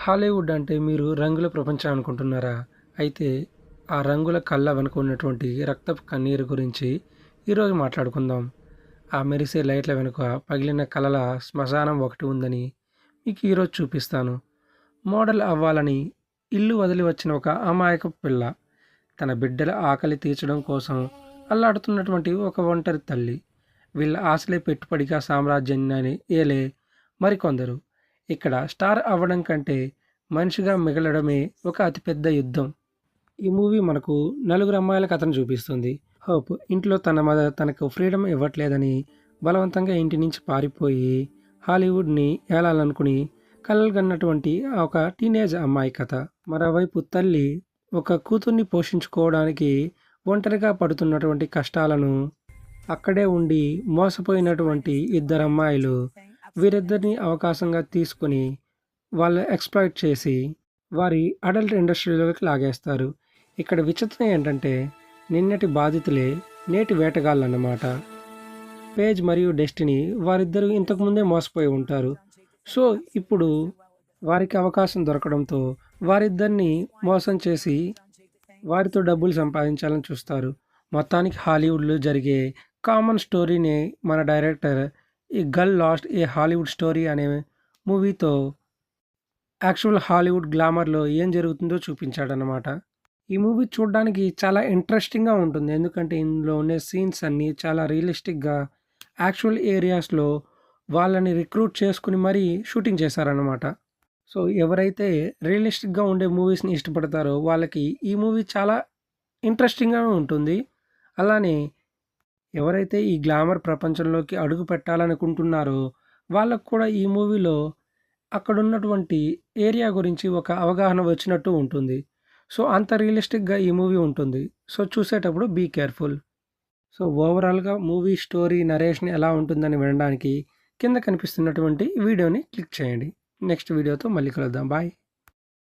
Hollywood అంటే మీరు రంగుల ప్రపంచం అనుకుంటున్నారా? అయితే ఆ రంగుల కళ్ళ వెనుక ఉన్నటువంటి రక్తపు కన్నీరు గురించి ఈరోజు మాట్లాడుకుందాం. ఆ మెరిసే లైట్ల వెనుక పగిలిన కలల శ్మశానం ఒకటి ఉందని మీకు ఈరోజు చూపిస్తాను. మోడల్ అవ్వాలని ఇల్లు వదిలి వచ్చిన ఒక అమాయకపు పిల్ల, తన బిడ్డల ఆకలి తీర్చడం కోసం అల్లాడుతున్నటువంటి ఒక ఒంటరి తల్లి, వీళ్ళ ఆశలే పెట్టుబడిగా సామ్రాజ్యాన్ని ఏలే మరికొందరు. ఇక్కడ స్టార్ అవ్వడం కంటే మనిషిగా మిగలడమే ఒక అతిపెద్ద యుద్ధం. ఈ మూవీ మనకు నలుగురు అమ్మాయిల కథను చూపిస్తుంది. హోప్ ఇంట్లో తన మదర్ తనకు ఫ్రీడమ్ ఇవ్వట్లేదని బలవంతంగా ఇంటి నుంచి పారిపోయి హాలీవుడ్ని ఏలాలనుకుని కలలు కన్నటువంటి ఒక టీనేజ్ అమ్మాయి కథ. మరోవైపు తల్లి ఒక కూతుర్ని పోషించుకోవడానికి ఒంటరిగా పడుతున్నటువంటి కష్టాలను, అక్కడే ఉండి మోసపోయినటువంటి ఇద్దరు అమ్మాయిలు, వీరిద్దరిని అవకాశంగా తీసుకుని వాళ్ళు ఎక్స్‌ప్లాయిట్ చేసి వారి అడల్ట్ ఇండస్ట్రీలోకి లాగేస్తారు. ఇక్కడ విచిత్రం ఏంటంటే నిన్నటి బాధితులే నేటి వేటగాళ్ళన్నమాట. పేజ్ మరియు డెస్టినీ వారిద్దరూ ఇంతకుముందే మోసపోయి ఉంటారు. సో ఇప్పుడు వారికి అవకాశం దొరకడంతో వారిద్దరిని మోసం చేసి వారితో డబ్బులు సంపాదించాలని చూస్తారు. మొత్తానికి హాలీవుడ్లో జరిగే కామన్ స్టోరీని మన డైరెక్టర్ ఈ గర్ల్ లాస్ట్ ఏ హాలీవుడ్ స్టోరీ అనే మూవీతో యాక్చువల్ హాలీవుడ్ గ్లామర్లో ఏం జరుగుతుందో చూపించాడనమాట. ఈ మూవీ చూడడానికి చాలా ఇంట్రెస్టింగ్గా ఉంటుంది. ఎందుకంటే ఇందులో ఉండే సీన్స్ అన్నీ చాలా రియలిస్టిక్గా యాక్చువల్ ఏరియాస్లో వాళ్ళని రిక్రూట్ చేసుకుని మరీ షూటింగ్ చేశారనమాట. సో ఎవరైతే రియలిస్టిక్గా ఉండే మూవీస్ని ఇష్టపడతారో వాళ్ళకి ఈ మూవీ చాలా ఇంట్రెస్టింగ్గా ఉంటుంది. అలానే ఎవరైతే ఈ గ్లామర్ ప్రపంచంలోకి అడుగు పెట్టాలనుకుంటున్నారో వాళ్ళకు కూడా ఈ మూవీలో అక్కడున్నటువంటి ఏరియా గురించి ఒక అవగాహన వచ్చినట్టు ఉంటుంది. సో అంత రియలిస్టిక్గా ఈ మూవీ ఉంటుంది. సో చూసేటప్పుడు బీ కేర్ఫుల్. సో ఓవరాల్గా మూవీ స్టోరీ నరేషన్ ఎలా ఉంటుందని వినడానికి కింద కనిపిస్తున్నటువంటి వీడియోని క్లిక్ చేయండి. నెక్స్ట్ వీడియోతో మళ్ళీ కలుద్దాం. బాయ్.